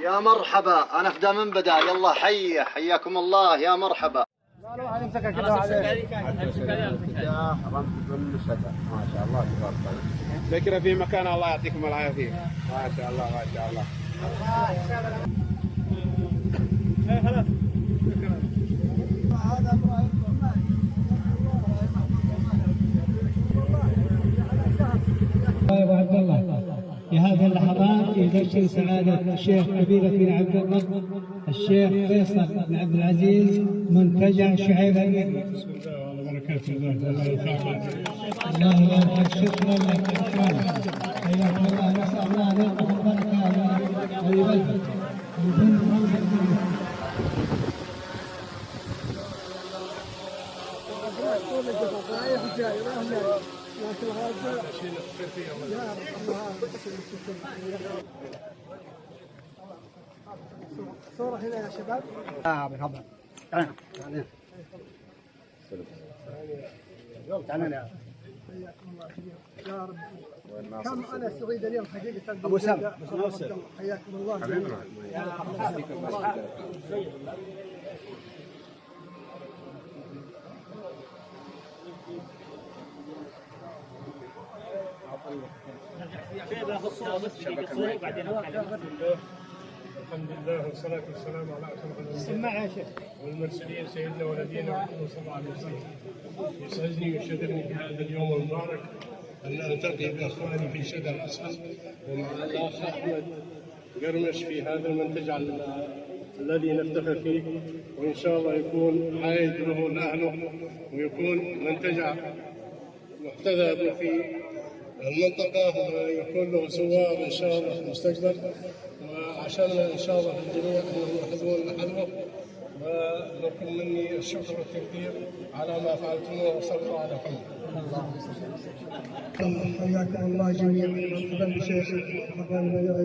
يا مرحبا، أنا فدا من بدا. يلا حياكم الله، يا مرحبا. ما شاء الله تبارك الله. ذكر في مكان الله يعطيكم العافية. ما شاء الله ما شاء الله. خلاص. ابو عبد الله في هذه اللحظات يبشر سعادة الشيخ كبيرة بن عبد الله الشيخ فيصل بن عبد العزيز منتجع شعيب الأمير. بسم الله وبركاته. الله يرفعك. الله يبارك. شكرا لك. حياك الله. نسأل الله ان يلقى البركة ويبارك. صورة هنا يا شباب. مرحبا. تعال تعال يا رب. كم أنا سعيد اليوم حقيقة. أبو سام. حياكم الله. الحمد لله والصلاة والسلام على أشرف الأنبياء والمرسلين سيدنا ونبينا محمد صلى الله عليه وسلم. يسعدني ويشرفني في هذا اليوم المبارك أن ألتقي بإخواني في شدة الأسد ومع الأخ أحمد قرمش في هذا المنتجع الذي نفتخر فيه، وإن شاء الله يكون عائد له لأهله ويكون منتجع محتذى به في المنطقة ويكون له زوار إن شاء الله في المستقبل، وعشان إن شاء الله الجميع أنهم يحضرون محله. ولكم مني الشكر والتقدير على ما فعلتموه وصلى الله على محمد. حياكم الله جميعا. مرحبا بشيخ، مرحبا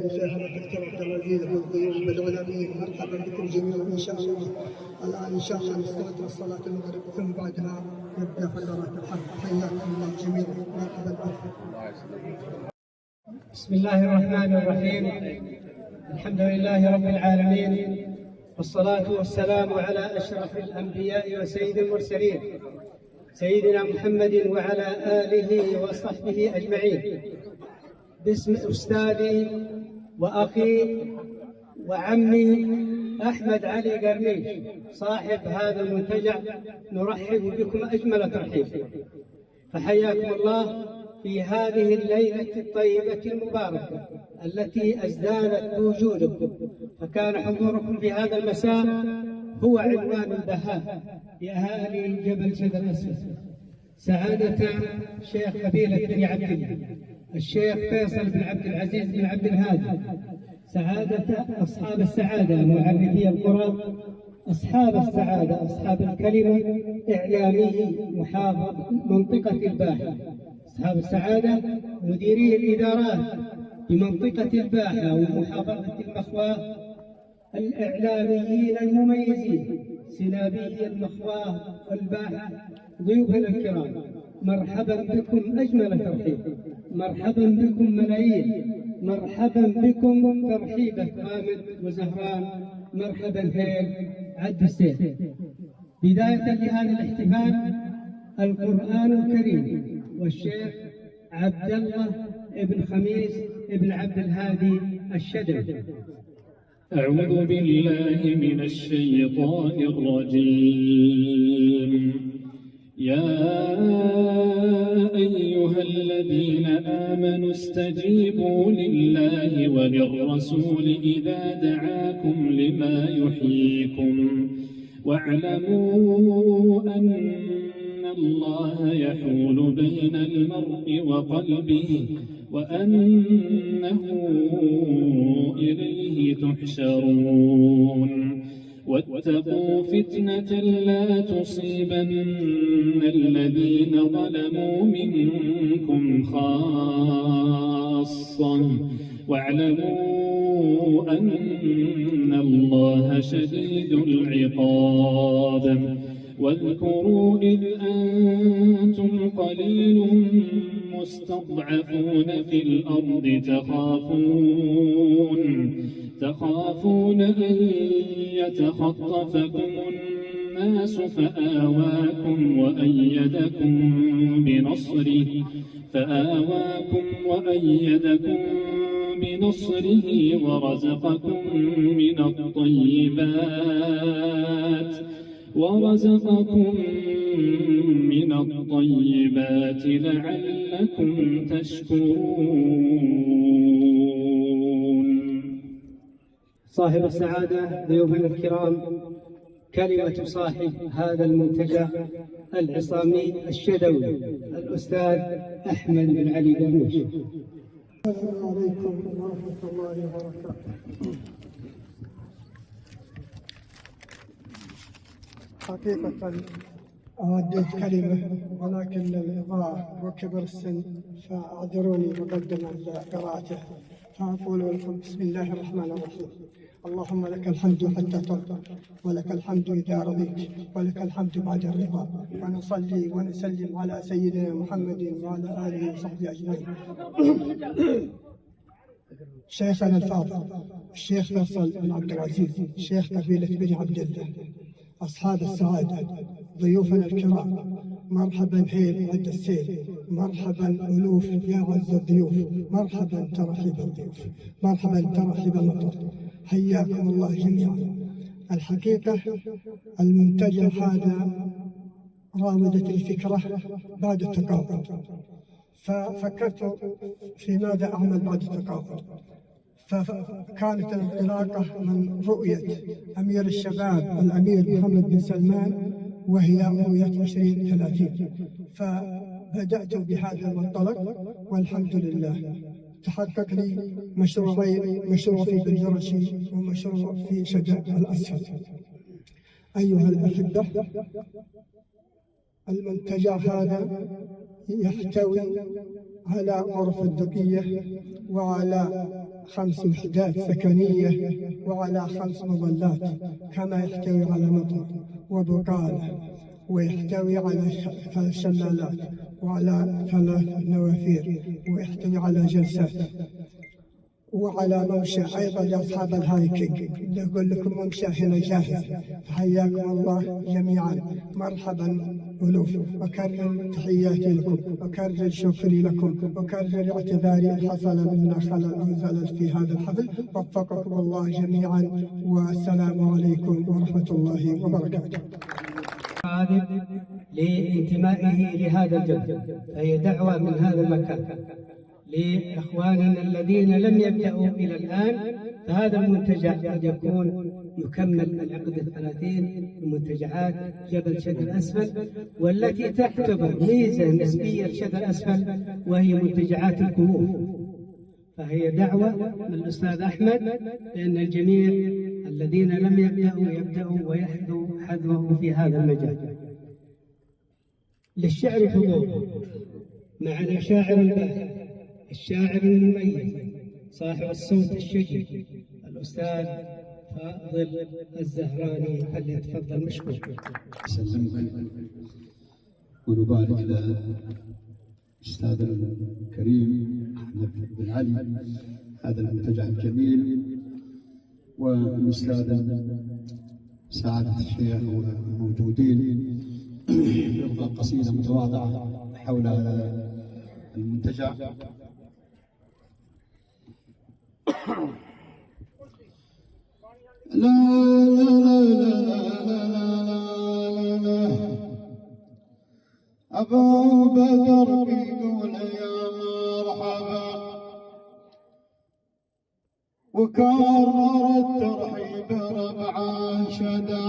بشيخنا الدكتور عبد العزيز والضيوف بالعلماء. مرحبا بكم جميعا ان شاء الله. الان ان شاء الله نستعد للصلاه المغرب ثم بعدها نبدا فقرات الحق. حياكم الله جميعا. مرحبا بكم. بسم الله الرحمن الرحيم. الحمد لله رب العالمين، والصلاة والسلام على أشرف الأنبياء وسيد المرسلين سيدنا محمد وعلى آله وصحبه أجمعين. باسم أستاذي وأخي وعمي أحمد علي قرنيش صاحب هذا المنتجع نرحب بكم أجمل ترحيب. فحياكم الله في هذه الليلة الطيبة المباركة التي أزدانت بوجودكم، فكان حضوركم في هذا المساء هو عنوان البهاء لأهالي جبل شد الأسود. سعادة شيخ قبيلة بني عبد الله الشيخ فيصل بن عبد العزيز بن عبد الهادي، سعادة أصحاب السعادة معرفي القرى، أصحاب السعادة أصحاب الكلمة إعلامي محافظ منطقة الباحة، أصحاب السعادة مديري الإدارات بمنطقة الباحة ومحافظة المخواه، الإعلاميين المميزين سنابي المخواه والباحة، ضيوفنا الكرام مرحبا بكم أجمل ترحيب. مرحبا بكم ملايين. مرحبا بكم ترحيبة حامد وزهران. مرحبا هيل عد السيف. بداية لهذا الاحتفال القرآن الكريم والشيخ عبد الله ابن خميس ابن عبد الهادي الشدري. أعوذ بالله من الشيطان الرجيم. يا أيها الذين آمنوا استجيبوا لله وللرسول إذا دعاكم لما يحييكم واعلموا أن الله يحول بين المرء وقلبه وأنه إليه تحشرون. واتقوا فتنة لا تصيبن الذين ظلموا منكم خاصة واعلموا أن الله شديد العقاب. واذكروا إذ أنتم قليل مستضعفون في الأرض تخافون أن يتخطفكم الناس فآواكم وأيدكم بنصره ورزقكم من الطيبات لعلكم تشكرون. صاحب السعادة ضيوفنا الكرام، كلمة صاحب هذا المنتجع العصامي الشدوي الأستاذ أحمد بن علي درموش. السلام عليكم ورحمة الله وبركاته. حقيقة أوديت كلمة ولكن الإضاءة وكبر السن فاعذروني مقدما لقراءته، فأقول لكم بسم الله الرحمن الرحيم. اللهم لك الحمد حتى ترضى، ولك الحمد إذا رضيت، ولك الحمد بعد الرضا، ونصلي ونسلم على سيدنا محمد وعلى آله وصحبه أجمعين. شيخنا الفاضل الشيخ فيصل بن عبد العزيز، شيخ قبيلة بني عبد الله، أصحاب السعادة، ضيوفنا الكرام، مرحبا حيل عند السيل، مرحبا ألوف يا عز الضيوف، مرحبا ترحيب الضيوف، مرحبا ترحيب المطر، حياكم الله جميعا. الحقيقة المنتجع هذا راودت الفكرة بعد التقاعد، ففكرت في ماذا أعمل بعد التقاعد، فكانت الانطلاقة من رؤية أمير الشباب الأمير محمد بن سلمان وهي رؤية 2030، فبدأت بهذا المنطلق والحمد لله تحقق لي مشروعين، مشروع في بنجرشي ومشروع في شجاع الأسفل. أيها الأحبة، المنتجع هذا يحتوي على غرفة دقية وعلى 5 وحدات سكنية وعلى 5 مظلات، كما يحتوي على مطر وبقالة، ويحتوي على 3 شمالات وعلى 3 نوافير، ويحتوي على جلسات وعلى ممشى أيضا لأصحاب الهايكينج. نقول لكم ممشى هنا جاهز، فحياكم الله جميعا، مرحبا ألوف، وكرر تحياتي لكم، وكرر شكري لكم، وكرر اعتذاري إن حصل منا خلل أو زلل في هذا الحفل. وفقكم الله جميعا، والسلام عليكم ورحمة الله وبركاته. لانتمائه لهذا الجو، فهي دعوة من هذا المكان لإخواننا الذين لم يبدأوا إلى الآن، فهذا المنتجع قد يكون يكمل العقد 30 منتجعات جبل شد الأسفل، والتي تعتبر ميزة نسبية لشد الأسفل وهي منتجعات الكهوف. فهي دعوة من الأستاذ أحمد لأن الجميع الذين لم يبدأوا ويحذوا حذوه في هذا المجال. للشعر حضور معنا شاعر الباحث، الشاعر المميز، صاحب الصوت الشجي، الأستاذ فاضل الزهراني، فليتفضل مشكور. سلمك ونبارك للأستاذ الكريم أحمد بن علي هذا المنتجع الجميل، والأستاذ سعادة الشيخ الموجودين يرضى قصيدة متواضعة حول المنتجع. لا لا لا لا لا لا لا أبو بدر بيقول يا مرحبا، وكرر الترحيب ربعا شدا،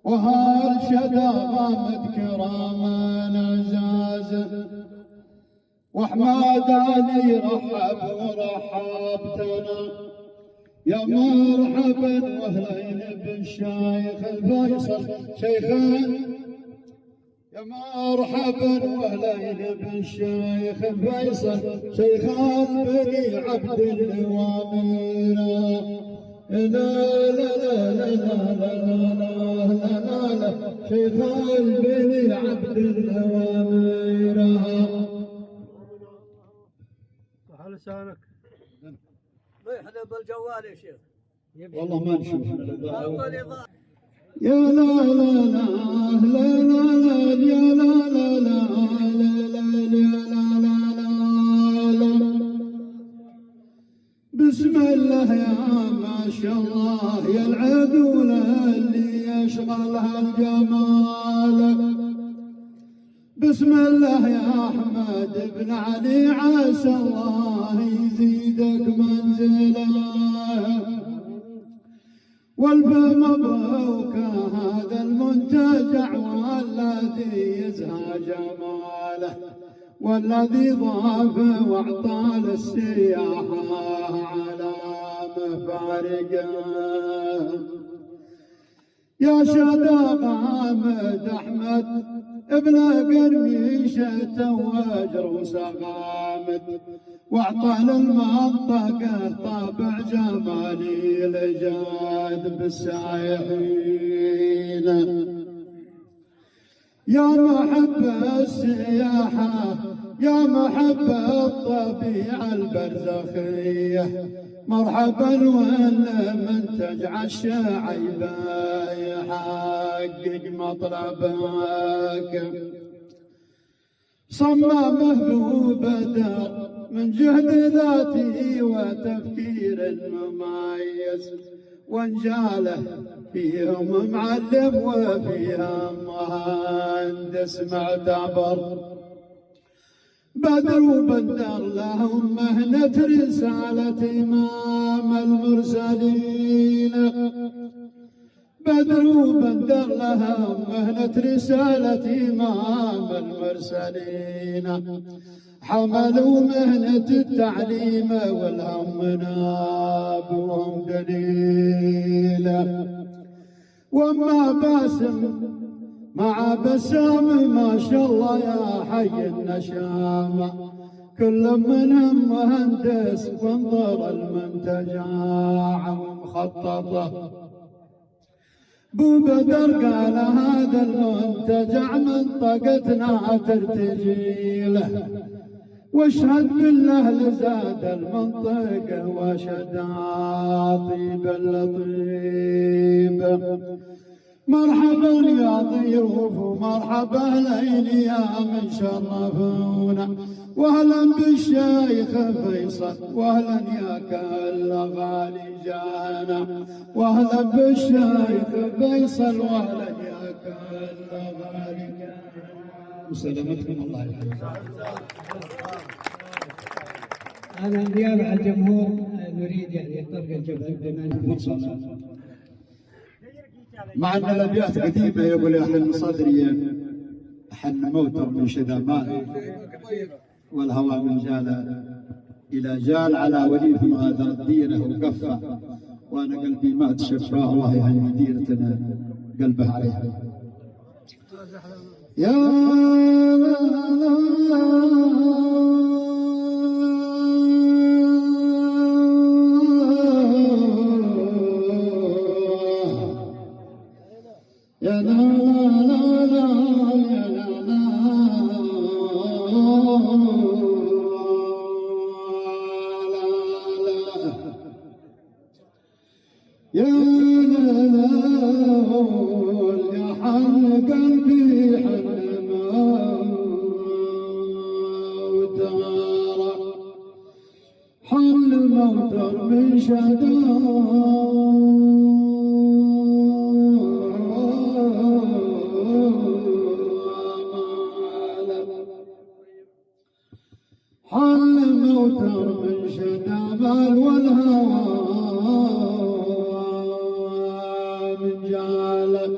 وهالشدا غامد كرامنا زازل، وحماد علي رحب ورحبتنا، يا مرحبا واهلين بالشيخ الفيصل شيخان، يا مرحبا واهلين بالشيخ الفيصل شيخان بني عبد الوامينا. لا لا لا لا لا لا لا شيخان بني عبد الوامينا. على لسانك احنا بالجوال يا شيخ. والله ما نشوف. يا لا لا لا لا لا لا يا لا لا لا لا لا يا لا لا لا لا. بسم الله يا ما شاء الله يا العدول اللي يشغلها الجمال. بسم الله يا أحمد بن علي عسى الله يزيدك منزله. والف مبروك هذا المنتجع والذي يزهى جماله والذي ضاف واعطى للسياحة علامة فارقة. يا شداق حامد أحمد ابن قرميشة وجروس غامد واعطى للمنطقة طابع جمالي لجاد بالسايحين. يا محب السياحة يا محب الطبيعة البرزخية مرحبا والمنتج عالشعيبة يحقق مطلبك. صممه وبدر من جهد ذاتي وتفكير مميز وانجاله فيهم معلم وفيهم مهندس معتبر. بدر وبندر لهم مهنة رسالة إمام المرسلين. بدر وبندر لهم مهنة رسالة إمام المرسلين. حملوا مهنة التعليم والهم نابهم دليل. وما باسم مع بسام ما شاء الله يا حي النشامة كل منهم مهندس وانظر المنتجع ومخططه. بو بدر قال هذا المنتجع منطقتنا ترتجي له واشهد بالله لزاد المنطقة وشدا طيب اللطيب. مرحبا يا ضيوف ومرحبا الايام من شرفونا واهلا بالشيخ فيصل واهلا يا كل غالي جانا واهلا بالشيخ فيصل واهلا يا كل غالي جانا. وسلامتكم الله يحفظكم. أنا نيابة عن الجمهور نريد يعني طرق الجبل بما أنكم مع ان الابيات قديمه يقول يا حن صدري حن موتر من شذامان والهوى من جال الى جال على وليد غادر ديره وقفه وانا قلبي ما تشفاه الله يهني ديرتنا قلبه عليها. يا يا لا لا لا يا لا لا يا لا لا يا حن قلبي حن موتر حن موتر من شداد حل موتر من شدامال والهوى من جاله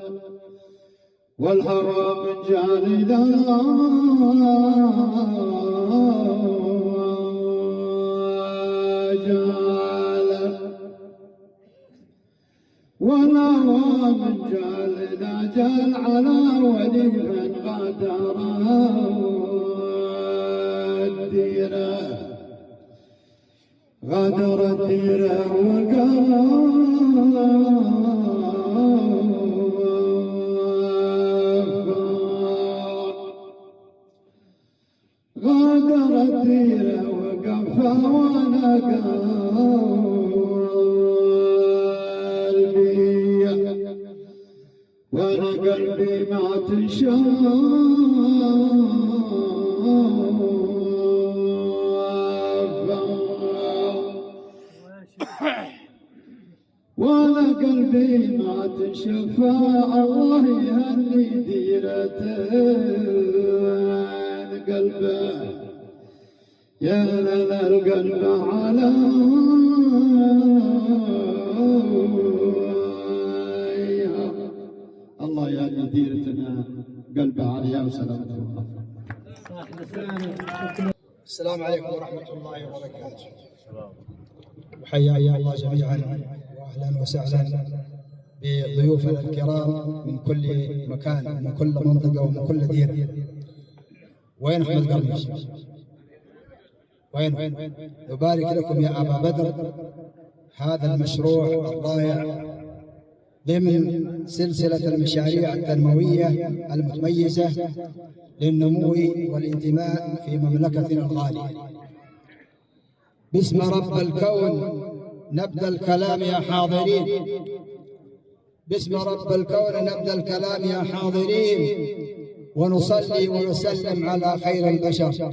والهوى من جالي لا جاله والهوى من جالي لا جال على ولي من غادر الديره وقال غادر الديره وقفا وانا قال قلبي ما تنشاف ولا قلبي ما تنشفى الله يهني ديرتين قلبه يا لنا القلب على الله يهني ديرتنا قلبه عليها وسلامته. السلام عليكم ورحمة الله وبركاته. وحيا الله جميعا واهلا وسهلا بضيوفنا الكرام من كل مكان ومن كل منطقة ومن كل دير. وين أحمد قرنش؟ وين؟ نبارك لكم يا أبا بدر هذا المشروع الرائع ضمن سلسلة المشاريع التنموية المتميزة للنمو والانتماء في مملكتنا الغالية. باسم رب الكون نبدأ الكلام يا حاضرين. باسم رب الكون نبدأ الكلام يا حاضرين ونصلي ونسلم على خير البشر.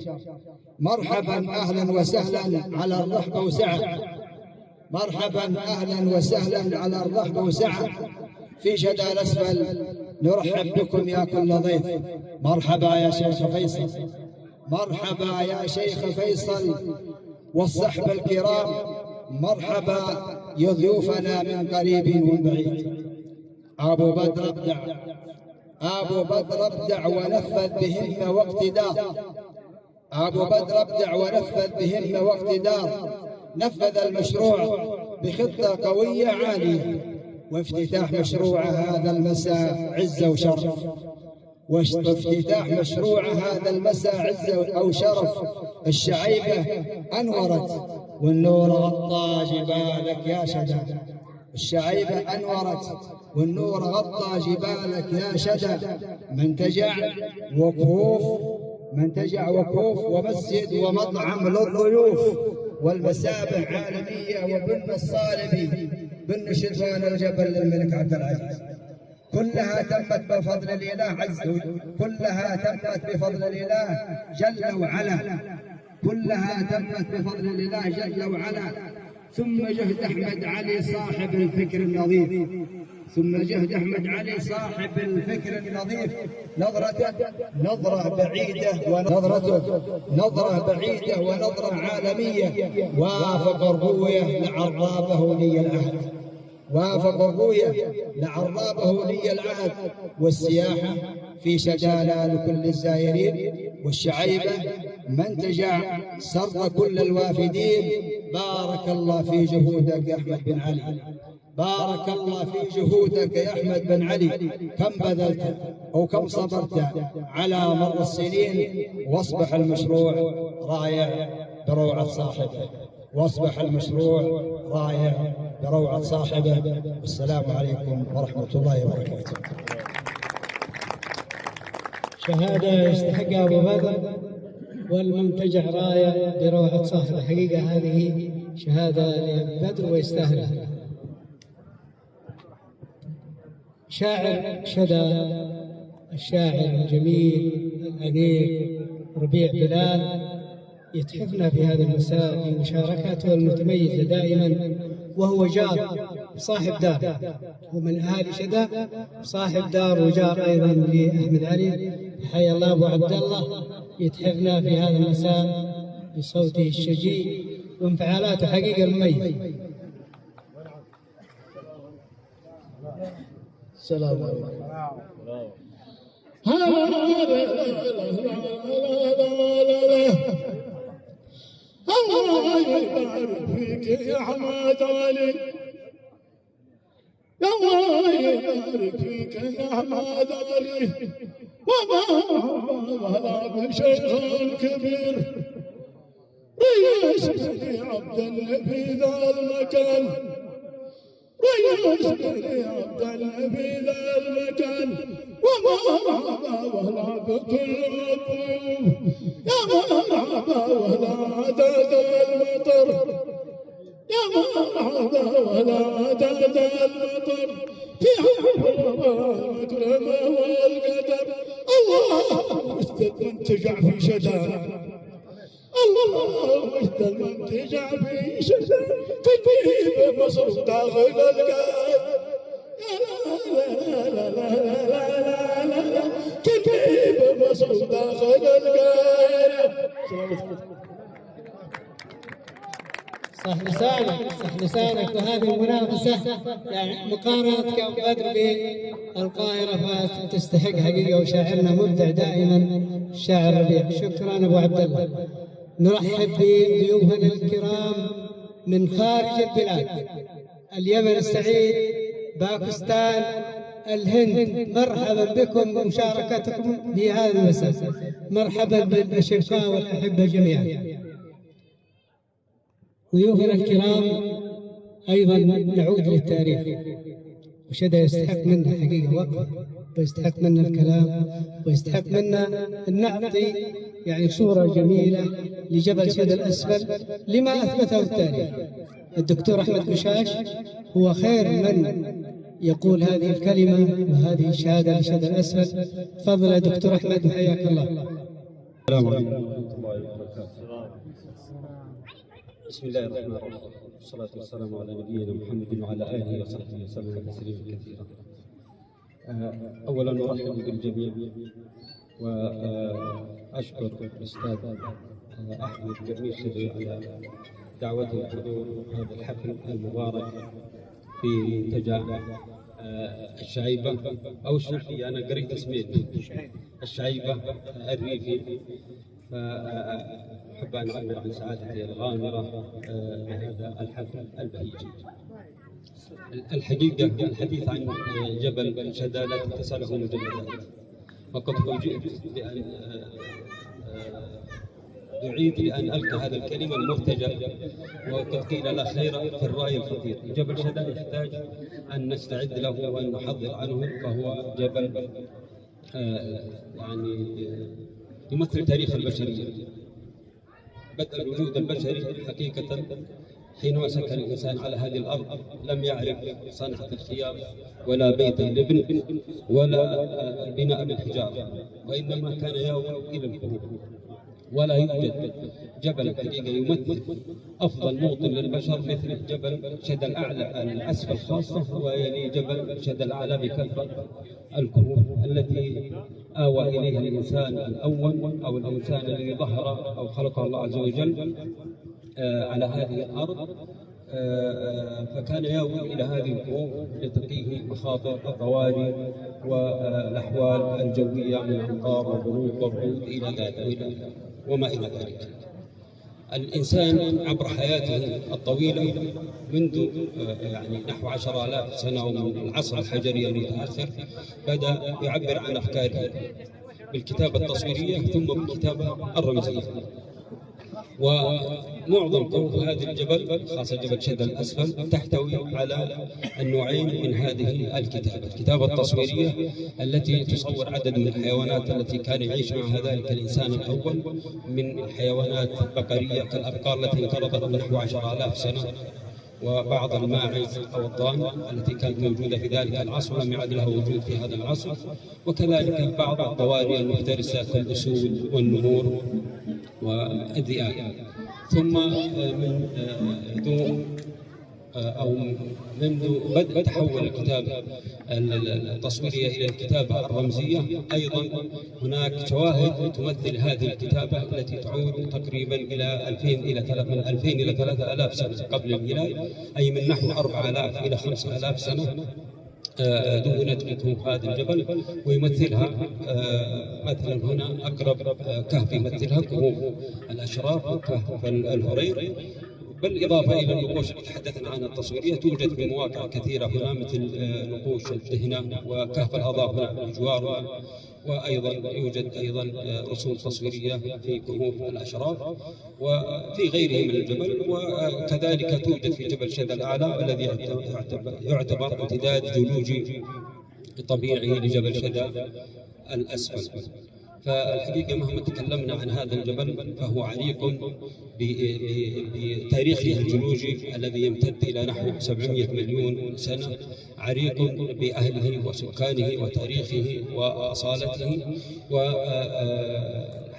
مرحبا أهلا وسهلا على الرحب وسعة. مرحبا أهلا وسهلا على الرحب وسعة في شدى الأسفل. نرحب بكم يا كل ضيف. مرحبا يا شيخ فيصل. مرحبا يا شيخ فيصل والصحب الكرام. مرحبا يا ضيوفنا من قريب ومن بعيد. أبو بدر ابدع. أبو بدر ابدع ونفذ بهمة واقتدار. أبو بدر ابدع ونفذ بهمة واقتدار. نفذ المشروع بخطة قوية عالية وافتتاح مشروع هذا المساء عزة وشرف. وافتتاح مشروع هذا المساء عزة أو شرف. الشعيبة أنورت والنور غطى جبالك يا شدى. الشعيبة أنورت والنور غطى جبالك يا شدى. منتجع وكوف ومسجد ومطعم للضيوف والمسابح عالمية وبن الصالبي بن شدوان الجبل للملك عبد العزيز. كلها تمت بفضل الإله عز وجل. كلها تمت بفضل الإله جل وعلا. كلها تمت بفضل الإله جل وعلا. ثم جهد أحمد علي صاحب الفكر النظيف. ثم جهد أحمد علي صاحب الفكر النظيف. نظرة بعيدة ونظرة عالمية. وافق الرؤية لعرابه لي العهد. وافق الرؤية لعرابه لي العهد. والسياحة في شجالة لكل الزائرين. والشعيبة منتجع سر كل الوافدين. بارك الله في جهودك يا أحمد بن علي. بارك الله في جهودك يا أحمد بن علي. كم بذلت أو كم صبرت على مر السنين. واصبح المشروع رائع بروعة صاحبه. واصبح المشروع رائع بروعة صاحبه. والسلام عليكم ورحمة الله وبركاته. شهادة يستحقها أبو بدر والمنتجع رائع بروعة صاحبه. حقيقة هذه شهادة لأبو بدر ويستاهلها. شاعر شدى الشاعر الجميل الأنيق ربيع بلال يتحفنا في هذا المساء في مشاركاته المتميزة دائما. وهو جار صاحب دار. هو من أهالي شدى صاحب دار وجار أيضا لأحمد علي. حيا الله أبو عبد الله يتحفنا في هذا المساء بصوته الشجي وانفعالاته حقيقة مميزة. السلام عليكم. الله يبارك فيك يا حماد علي. الله يبارك فيك يا حماد علي. وما ظهر بشيخ كبير ريش بني عبد النبي ذا المكان. ريش بني عبد النبي ذا المكان. وما ظهر بكل الضيوف يا مرحبا ولا عدد المطر. يا مرحبا ولا عدد المطر. في حب الله مكرمه المنتجع في شدان، الله مجد المنتجع في شدان، تكبيب مصر داخل القلب. لا لا لا لا لا لا لا تكبيب مصر داخل القلب. صح لسانك، صح لسانك. وهذه المنافسة يعني مقارنة كم بدر بالقاهرة فتستحق حقيقة، وشاعرنا مبدع دائما الشاعر ربيع. شكرا أبو عبد الله. نرحب بضيوفنا الكرام من خارج البلاد، اليمن السعيد، باكستان، الهند. مرحبا بكم ومشاركتكم في هذا المساء. مرحبا بالأشقاء والأحبة جميعا. ضيوفنا الكرام أيضا نعود للتاريخ، وشذا يستحق منا حقيقة وقفة، ويستحق منا الكلام، ويستحق منا أن نعطي يعني صورة جميلة لجبل شذا الأسفل لما أثبته التاريخ. الدكتور أحمد مشاش هو خير من يقول هذه الكلمة وهذه الشهادة لشذا الأسفل. تفضل يا دكتور أحمد وحياك الله. السلام عليكم ورحمة الله وبركاته. بسم الله الرحمن الرحيم، والصلاة والسلام على نبينا محمد وعلى آله وصحبه وسلم تسليما كثيرا. أولا أرحب بالجميع وأشكر الأستاذ أحمد جميل على دعوته لحضور هذا الحفل المبارك في منتجع الشعيبة أو الشرقية. أنا قريت اسمين، الشعيبة الريفي. فأحب أن أعبر عن سعادتي الغامرة بهذا الحفل البهيج. الحقيقة الحديث عن جبل شذا لا تتساله مجلدات، وقد فوجئت بأن أعيد لأن ألقى هذا الكلمة المرتجى، وقد قيل لا خير في الرأي الخطير. جبل شذا يحتاج أن نستعد له وأن نحضر عنه، فهو جبل يعني يمثل تاريخ البشرية. بدء الوجود البشري حقيقة حينما سكن الإنسان على هذه الأرض لم يعرف صنعة الخيام ولا بيتا لابن ولا بناء بالحجارة، وإنما كان يأوي إلى الكهوف. ولا يوجد جبل حقيقة يمثل أفضل موطن للبشر مثل جبل شذا الأعلى الأسفل خاصة، ويلي جبل شذا الأعلى بكثرة الكهوف التي آوى إليها الإنسان الأول أو الإنسان الذي ظهر أو خلقه الله عز وجل على هذه الأرض. فكان يأوي إلى هذه الكهوف لتقيه مخاطر الطوارئ والأحوال الجوية من أمطار وبروق وبعود إلى ذلك وما إلى ذلك. الإنسان عبر حياته الطويلة منذ يعني نحو 10,000 سنة ومن العصر الحجري المتأخر بدأ يعبر عن أفكاره بالكتابة التصويرية ثم بالكتابة الرمزية. ومعظم كهوف هذا الجبل خاصة جبل شذا الأسفل تحتوي على النوعين من هذه الكتابة التصويرية التي تصور عدد من الحيوانات التي كان يعيش معها ذلك الإنسان الأول من حيوانات بقرية كالأبقار التي انقرضت نحو 10,000 سنة، وبعض الماعز أو الضان التي كانت موجودة في ذلك العصر ولم يعد لها وجود في هذا العصر، وكذلك بعض الطوارئ المفترسة كالأسود والنمور والذئاب. ثم منذ بدء تحول الكتابة التصويرية إلى الكتابة الرمزية أيضا هناك شواهد تمثل هذه الكتابة التي تعود تقريبا إلى 2000 إلى 3000 سنة قبل الميلاد، أي من نحو 4000 إلى 5000 سنة دونت بكهوف هذا الجبل ويمثلها مثلا هنا أقرب كهف يمثلها كهوف الأشراف وكهف الهرير. بالإضافة إلى النقوش اللي تحدثنا عنها التصويرية توجد في مواقع كثيرة هنا مثل نقوش الدهنة وكهف الأضاء هنا بجوار، وأيضا يوجد أيضا رسوم تصويرية في كهوف الأشراف وفي غيره من الجبل. وكذلك توجد في جبل شذا الأعلى الذي يعتبر امتداد جيولوجي طبيعي لجبل شذا الأسفل. فالحقيقة مهما تكلمنا عن هذا الجبل فهو عريق بتاريخه الجيولوجي الذي يمتد إلى نحو 700 مليون سنة، عريق بأهله وسكانه وتاريخه وأصالته.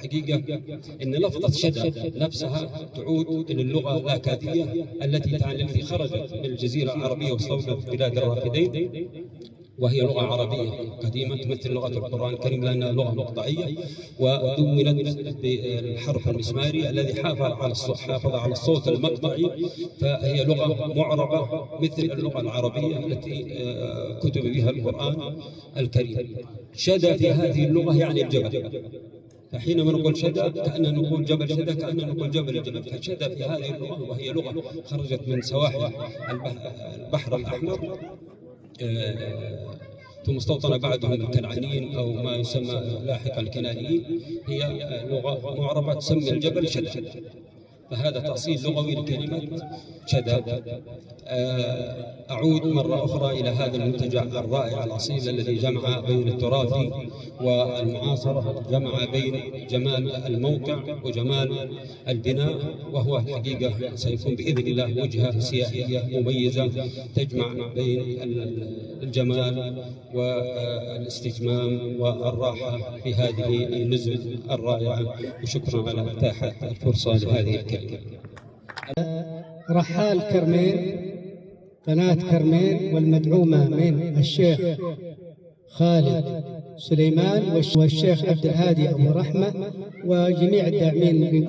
الحقيقة أن لفظة شدة نفسها تعود إلى اللغة الأكادية التي خرجت من الجزيرة العربية واستوطنت في بلاد الرافدين، وهي لغة عربية قديمة تمثل لغة القرآن الكريم لأنها لغة مقطعية، ودونت بالحرف المسماري الذي حافظ على الصوت المقطعي، فهي لغة معربة مثل اللغة العربية التي كتب بها القرآن الكريم. شدى في هذه اللغة يعني الجبل، فحينما نقول شدى كأننا نقول جبل شدى، كأننا نقول جبل الجبل. فشدى في هذه اللغة وهي لغة خرجت من سواحل البحر الأحمر، ثم استوطن بعدهم الكنعانيين أو ما يسمى لاحقا الكنانيين، هي لغة معربة تسمي الجبل شدى، فهذا تأصيل لغوي لكلمة شدى. أعود مرة أخرى إلى هذا المنتجع الرائع الأصيل الذي جمع بين التراث والمعاصرة، جمع بين جمال الموقع وجمال البناء، وهو الحقيقة سيكون بإذن الله وجهة سياحية مميزة تجمع بين الجمال والاستجمام والراحة في هذه النزل الرائعة. وشكرا على إتاحة الفرصة لهذه الكلمة. رحال كرمين، قناة كرمين والمدعومة من الشيخ خالد سليمان والشيخ عبد الهادي أبو رحمة وجميع الداعمين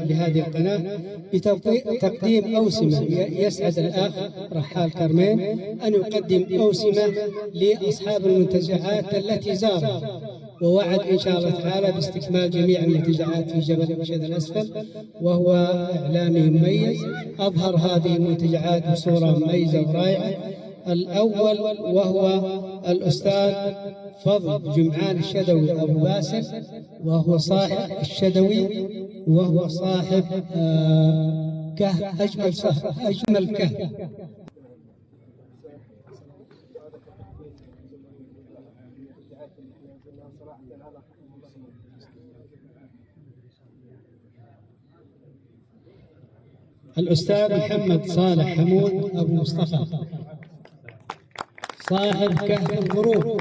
لهذه القناة بتقديم أوسمة. يسعد الأخ رحال كرمين أن يقدم أوسمة لأصحاب المنتزعات التي زارها، ووعد إن شاء الله تعالى باستكمال جميع المنتزعات في جبل رشيد الأسفل، وهو إعلامي مميز أظهر هذه المنتجعات بصورة مميزة ورائعة. الأول وهو الأستاذ فضل جمعان الشدوي أبو باسل، وهو صاحب الشدوي، وهو صاحب أجمل كهف. الأستاذ محمد صالح حمود أبو مصطفى صاحب كهف الغروب.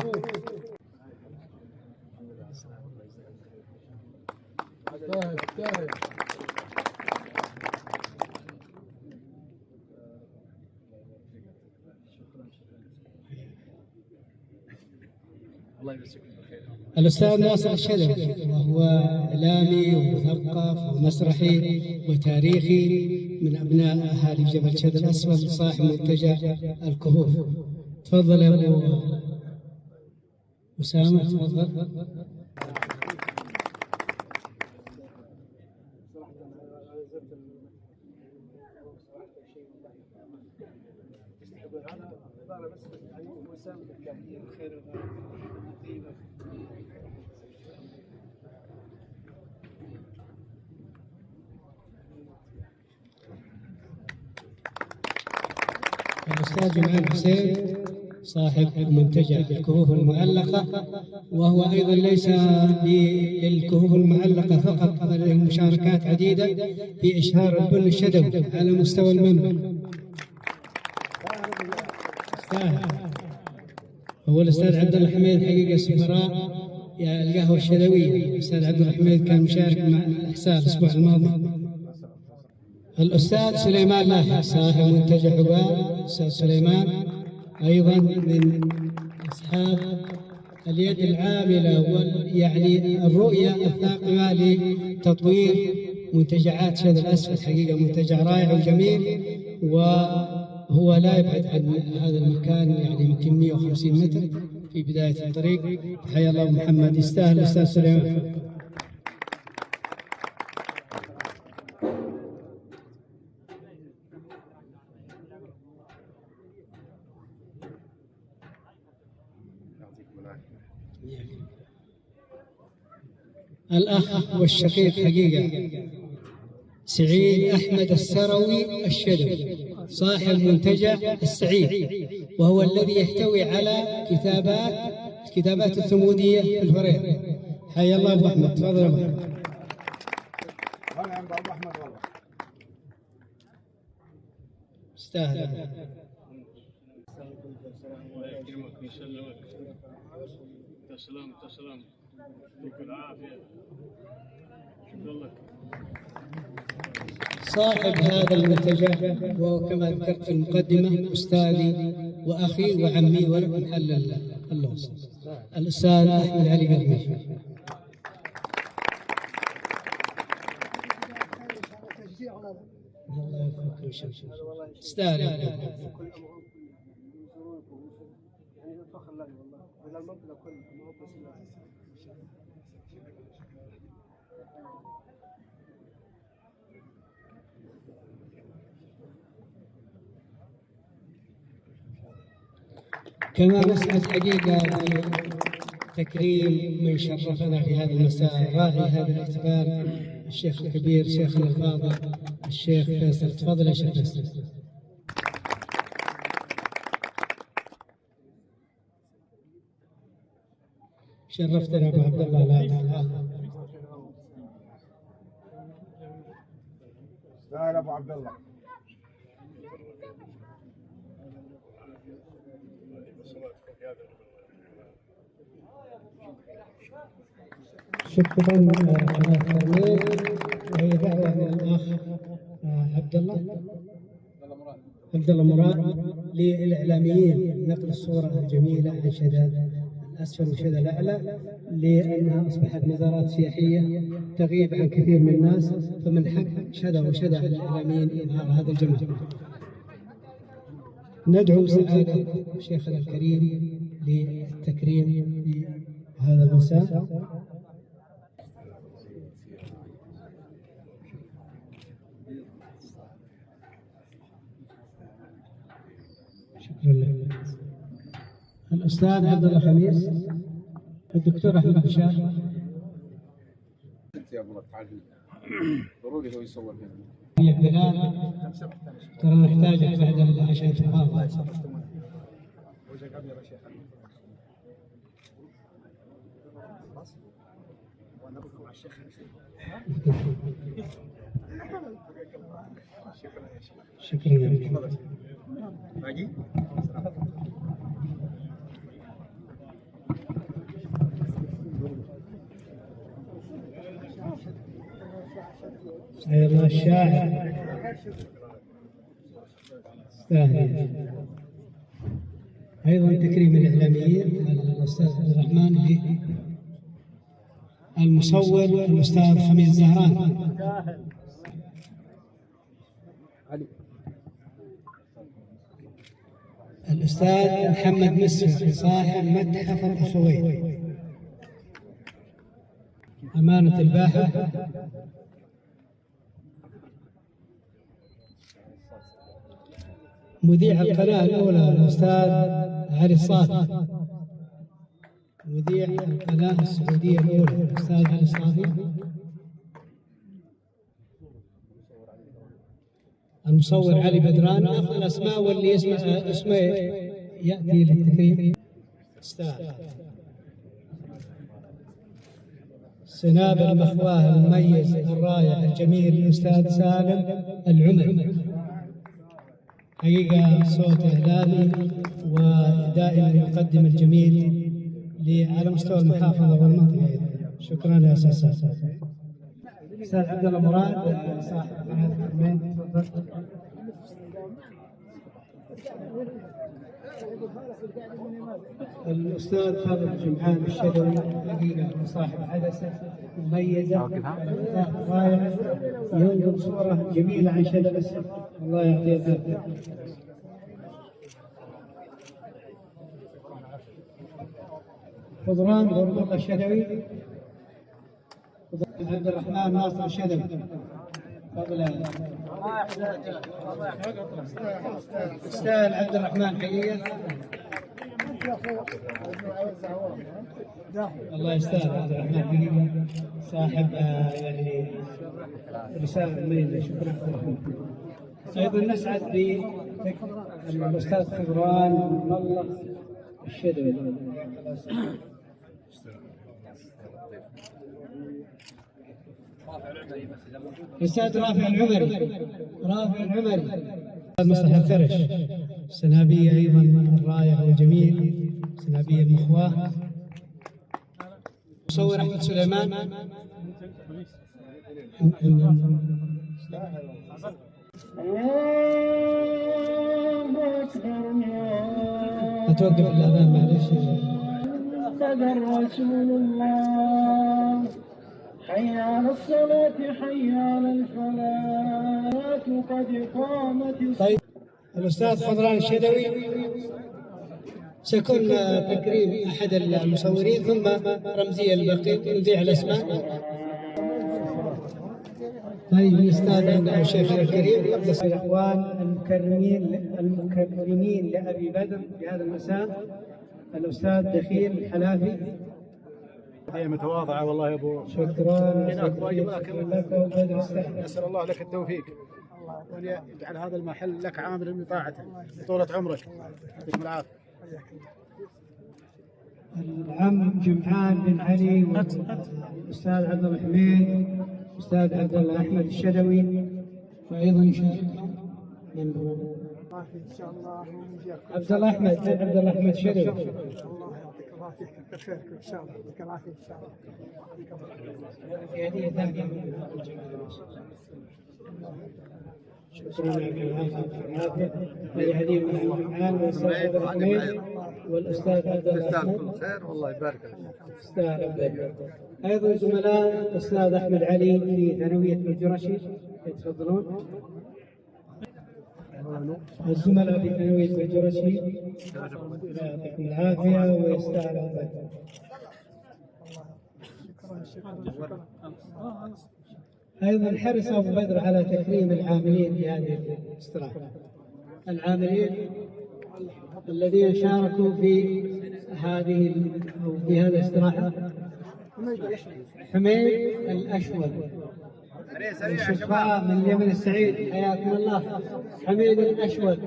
الأستاذ ناصر الشدوي وهو إعلامي ومثقف ومسرحي وتاريخي من أبناء أهالي جبل شد الأسفل، صاحب منتجع الكهوف. تفضل يا أبو أسامة، تفضل. الأستاذ جمال حسين صاحب منتجع الكهوف المعلقة، وهو أيضا ليس للكهوف المعلقة فقط، بل له مشاركات عديدة في إشهار البن الشدوي على مستوى المملكة. هو الأستاذ عبد الله حميد حقيقة سفراء القهوة الشدوية. الأستاذ عبد الله حميد كان مشارك مع الأحساء الأسبوع الماضي. الأستاذ سليمان لاحق صاحب منتجع حبال. الأستاذ سليمان أيضا من أصحاب اليد العاملة يعني الرؤية الثاقبة لتطوير منتجعات شد الأسفل. حقيقة منتجع رائع وجميل، وهو لا يبعد عن هذا المكان يعني يمكن 150 متر في بداية الطريق. حيا الله محمد، يستاهل الأستاذ سليمان. الأخ والشقيق حقيقة سعيد أحمد السروي الشدوي صاحب منتجع السعيد، وهو الذي يحتوي على كتابات الثمودية في الفريق. حيا الله أبو أحمد، تفضل أبو أحمد. استاهل. تسلم يعطيك العافية. صاحب هذا المنتجع وكما ذكرت في المقدمة أستاذي وأخي وعمي ولكم حل اللغز الأستاذ أحمد علي قرميش. الله يوفقك إن شاء الله. تستاهل كما نسعد حقيقة بتكريم من شرفنا في هذا المساء راعي هذا الاحتفال الشيخ الكبير شيخنا الفاضل الشيخ فيصل. تفضل يا شيخ فيصل. شرفتنا ابو عبد الله. لا لا ابو عبد الله. شكرا قناة كرمين. وهي دعوة من الأخ عبد الله مراد للإعلاميين نقل الصورة الجميلة عن شذا الأسفل وشذا الأعلى، لأنها أصبحت مزارات سياحية تغيب عن كثير من الناس، فمن حق شذا وشذا على الإعلاميين إظهار هذا الجمال. ندعو سعادة شيخنا الكريم للتكريم في هذا المساء. شكرا لك. الأستاذ عبد الله خميس، الدكتور أحمد بشار. يا ابو تعال ضروري هو يصور يا بلال ترى نحتاجك بعد عشان تفاضل. شكرا لك. أيضا الشاعر استاهل. أيضا تكريم الإعلاميين الأستاذ عبد الرحمن، المصور الأستاذ خميس زهران، الأستاذ محمد مسعود صاحب متحف الأخوين، أمانة الباحث، مذيع القناة الأولى الأستاذ علي الصافي، مذيع القناة السعودية الأولى الأستاذ علي الصافي، المصور علي بدران. أخذ الأسماء واللي اسمه يأتي للتكريم استاذ. سناب المخواه المميز الرائع الجميل الأستاذ سالم العمر، حقيقة صوت إعلامي ودائما يقدم الجميل على مستوى المحافظة والمنطقة. شكرا يا أستاذ. أستاذ عبد الله مراد صاحب قناة كرمين، تفضل. الأستاذ فاضل الجمعان الشدوي، حقيقة صاحب عدسة مميزة رائعة، ينقل صورة جميلة عن شدة الأسد. الله يعطيه العافية. خضران غربوق الشدوي، عبد الرحمن ناصر الشدوي. تفضل استاذ عبد الرحمن حقيقة. الله يستاهل عبد الرحمن حقيقة، صاحب يعني رسالة مميزة. شكرا عبد الرحمن. أيضا نسعد بالأستاذ خضران مطلق الشدوي. الأستاذ رافع العمري، مصلح الكرش، سنابية أيضا الرائع والجميل، سنابية المخواه. مصور أحمد سليمان، أتوقف الأذان معلش. محمد رسول الله، حي على الصلاة حي على الفلاح قد قامت. طيب الأستاذ فضلان الشدوي سيكون تكريم أحد المصورين ثم رمزية الباقي نذيع الأسماء. طيب الأستاذ عندنا شيخنا الكريم يقدس الإخوان المكرمين لأبي بدر في هذا المساء الأستاذ دخيل الحلافي. هي متواضعة والله يا أبو. شكرا لكم بدر السهل. نسأل الله لك التوفيق وأن يجعل هذا المحل لك عامل من طاعته طولة عمرك. يعطيكم العافية. العم جمعان بن علي والأستاذ عبد الله حميد، الأستاذ عبد الله أحمد الشدوي، وأيضا من عبد الله أحمد الشدوي. الله يعطيك العافية، كثر خيرك إن شاء الله، يعطيك العافية إن شاء الله. في هدية ثانية شكرا لك. هذه هدية من جمعان والأستاذ عبد الله حميد والأستاذ عبد الله أحمد. خير والله يبارك لك. أستاذ عبد الله. أيضا زملاء الأستاذ أحمد علي في ثانوية الجرشي يتفضلون. الزملاء في ثانوية الجرشي يعطيكم العافية ويستاهل. أيضا حرص أبو بدر على تكريم العاملين في هذه الاستراحة، العاملين الذين شاركوا في هذه أو في هذه الاستراحة. حميد الأشول، الشفاء من اليمن السعيد، حياكم الله. حميد الأشول.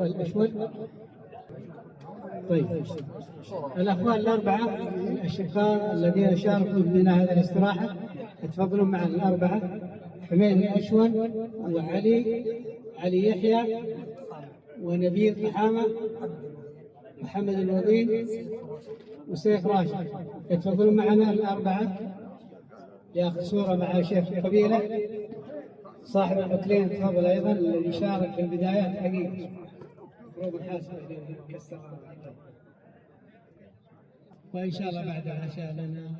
طيب الأخوان الأربعة الأشقاء الذين شاركوا في بناء هذه الاستراحة يتفضلون معنا الأربعة: حميد الأشول علي يحيى ونبيل قحامة محمد الوضين وسيف راشد. يتفضلون معنا الأربعة ياخذ صورة مع شيخ القبيلة صاحب البكلين. تفضل أيضا الذي شارك في البدايات حقيقي مفروض الحاسب كسر. وإن شاء الله بعد العشاء لنا